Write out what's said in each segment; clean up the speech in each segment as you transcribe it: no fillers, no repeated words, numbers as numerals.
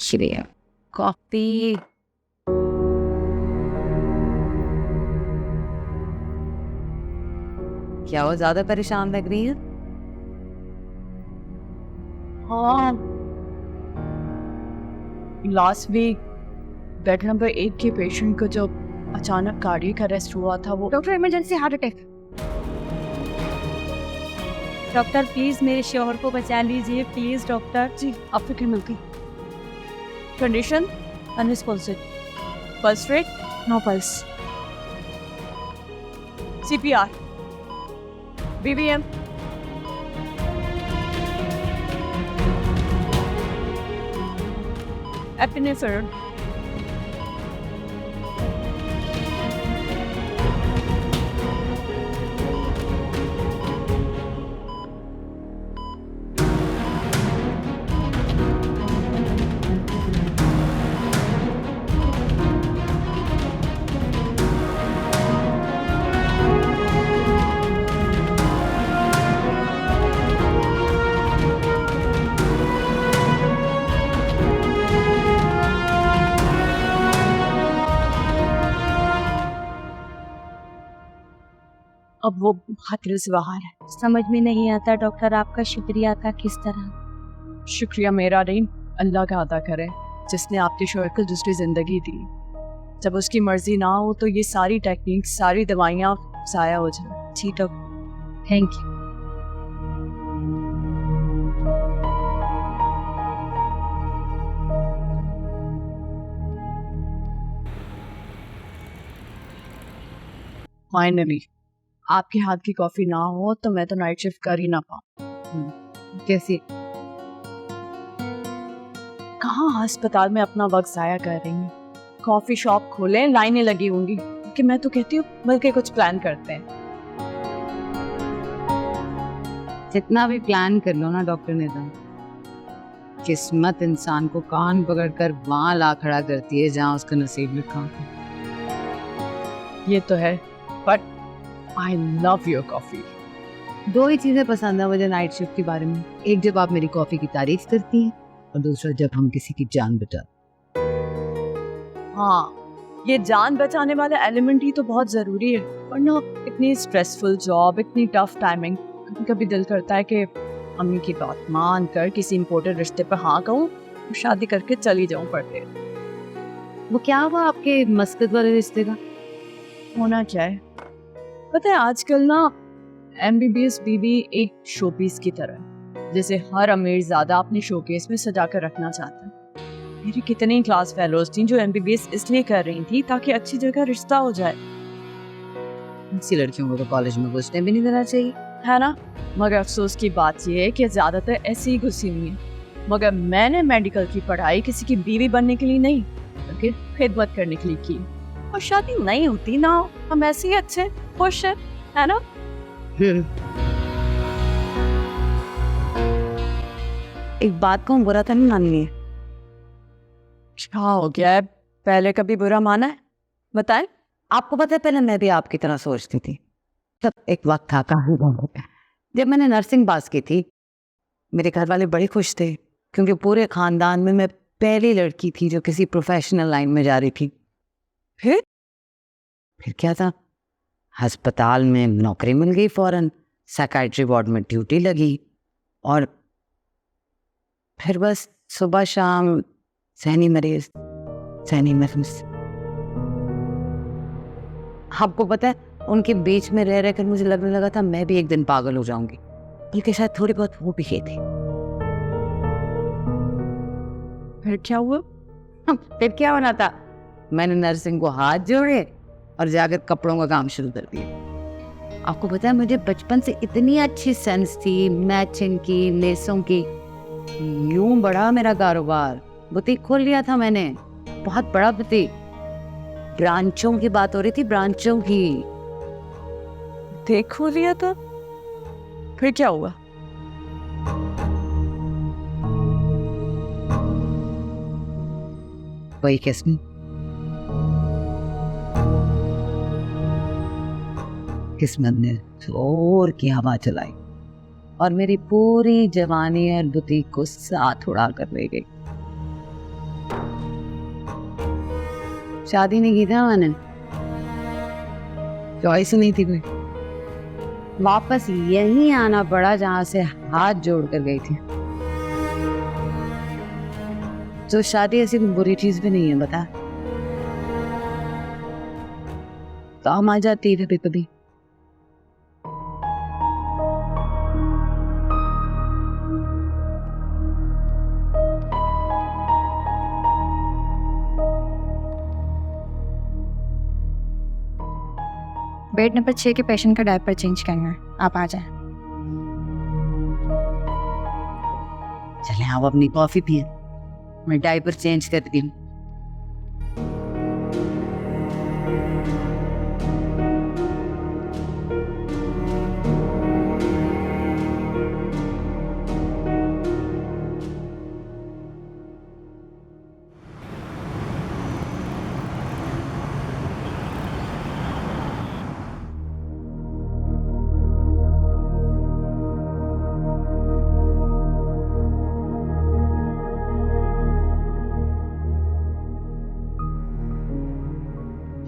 शुक्रिया। कॉफी। क्या वो ज्यादा परेशान लग रही है? हाँ, लास्ट वीक बेड नंबर 8 के पेशेंट को जो अचानक कार्डियक अरेस्ट हुआ था वो। Doctor emergency heart attack. Doctor please मेरे शोहर को बचा लीजिए प्लीज डॉक्टर। जी, आप फिक्र मत कीजिए। Condition unresponsive, pulse rate no pulse, CPR, BVM, epinephrine. अब वो खतरे से बाहर है। समझ में नहीं आता डॉक्टर आपका शुक्रिया था किस तरह। शुक्रिया मेरा नहीं, अल्लाह का अदा करे जिसने आपके शोहर को दूसरी जिंदगी दी। जब उसकी मर्जी ना हो तो ये सारी टेक्निक, सारी दवाइयाँ ज़ाया हो जाए। जी डॉक्टर, थैंक यू। फाइनली आपके हाथ की कॉफी ना हो तो मैं तो नाइट शिफ्ट कर ही ना पाऊँ। कैसी? कहाँ अस्पताल में अपना वक्त ज़ाया कर रही हूँ। कॉफी शॉप खोले, लाइनें लगी होंगी कि मैं तो कहती हूँ बल्कि कुछ प्लान करते हैं। जितना भी प्लान कर लो ना डॉक्टर निधन, किस्मत इंसान को कान पकड़कर वहां ला खड़ा करती है जहाँ उसका नसीब लिखा होता है। ये तो है, but I love your coffee. दो ही चीजें पसंद है मुझे नाइट शिफ्ट के बारे में, एक जब आप मेरी कॉफी की तारीफ करती हैं और दूसरा जब हम किसी की जान बचाते। हाँ, ये जान बचाने वाला एलिमेंट ही तो बहुत ज़रूरी है, वरना इतनी स्ट्रेसफुल जॉब, इतनी टफ टाइमिंग, कभी कभी दिल करता है कि अम्मी की बात मान कर किसी इम्पोर्टेंट रिश्ते पर हाँ कहूँ, शादी करके चली जाऊँ पड़ते। वो क्या हुआ आपके मस्कत वाले रिश्ते का? होना क्या है पता है, आजकल ना MBBS बीबी एक शोपीस की तरह है, जैसे हर अमीर ज़्यादा अपने शोकेस में सजा कर रखना चाहता है। मेरी कितनी क्लास फेलोज थी जो MBBS इसलिए कर रही थी ताकि अच्छी जगह रिश्ता हो जाए। ऐसी लड़कियों को तो कॉलेज में घुसने भी नहीं देना चाहिए, है ना। मगर अफसोस की बात यह है कि ज़्यादातर ऐसी ही घुसी हुई है। मगर मैंने मेडिकल की पढ़ाई किसी की बीवी बनने के लिए नहीं, बल्कि खिदमत करने के लिए की। और शादी नहीं होती ना, हम ऐसे ही अच्छे खुश है ना। एक बात को बुरा तो नहीं माननी है। क्या हो गया है, पहले कभी बुरा माना है? बताएं। आपको पता है पहले मैं भी आपकी तरह सोचती थी। तब एक वक्त था काफी जब मैंने नर्सिंग पास की थी, मेरे घर वाले बड़े खुश थे क्योंकि पूरे खानदान में मैं पहली लड़की थी जो किसी प्रोफेशनल लाइन में जा रही थी। फिर क्या था, अस्पताल में नौकरी मिल गई फौरन, साइकाइट्री वार्ड में ड्यूटी लगी और फिर बस सुबह शाम सहनी मरीज। आपको पता है उनके बीच में रह रहकर मुझे लगने लगा था मैं भी एक दिन पागल हो जाऊंगी, बल्कि शायद थोड़ी बहुत वो भी थी। फिर क्या हुआ? फिर क्या होना था, मैंने नर्सिंग को हाथ जोड़े और जाकर कपड़ों का काम शुरू कर दिया। आपको पता है मुझे बचपन से इतनी अच्छी सेंस थी मैचिंग की, लेसों की। यूं बढ़ा मेरा कारोबार, बुटीक खोल लिया था मैंने, बहुत बड़ा बुटीक। ब्रांचों की बात हो रही थी, ब्रांचों की। देख लिया था। फिर क्या हुआ? वही किस्म, किस्मत ने जोर की हवा चलाई और मेरी पूरी जवानी और बुटीक को साथ उड़ा कर ले गई। शादी नहीं की थी ना मैंने, चॉइस ही नहीं थी कोई। वापस यहीं आना पड़ा जहां से हाथ जोड़ कर गई थी। तो शादी ऐसी कोई बुरी चीज भी नहीं है, बता। काम आ जाती है कभी कभी। बेड नंबर 6 के पेशेंट का डायपर चेंज करना है, आप आ जाएं। चले आप अपनी कॉफी पिए, मैं डायपर चेंज करती हूँ।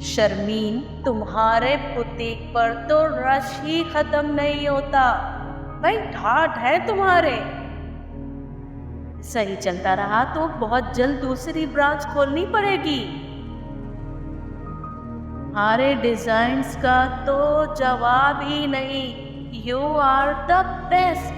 शर्मीन, तुम्हारे बुटीक पर तो रश ही खत्म नहीं होता। भाई ठाठ है तुम्हारे। सही चलता रहा तो बहुत जल्द दूसरी ब्रांच खोलनी पड़ेगी। हमारे डिजाइन्स का तो जवाब ही नहीं। You are the best.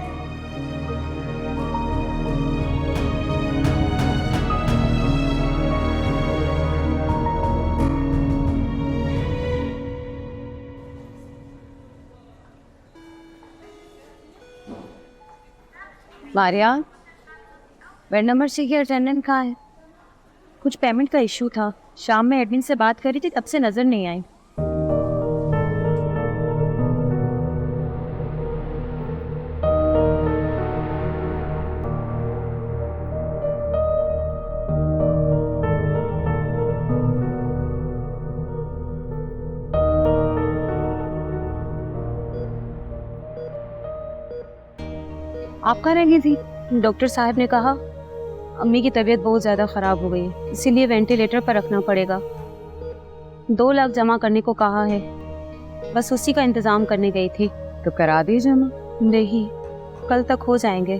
Maria, bed number 6 की अटेंडेंट कहाँ है? कुछ पेमेंट का इशू था, शाम में एडमिन से बात करी थी, तब से नजर नहीं आई। आप कहाँ रह गई थी? डॉक्टर साहब ने कहा अम्मी की तबीयत बहुत ज़्यादा ख़राब हो गई है, इसीलिए वेंटिलेटर पर रखना पड़ेगा। 2 लाख जमा करने को कहा है, बस उसी का इंतज़ाम करने गई थी। तो करा दी जमा। नहीं, कल तक हो जाएंगे।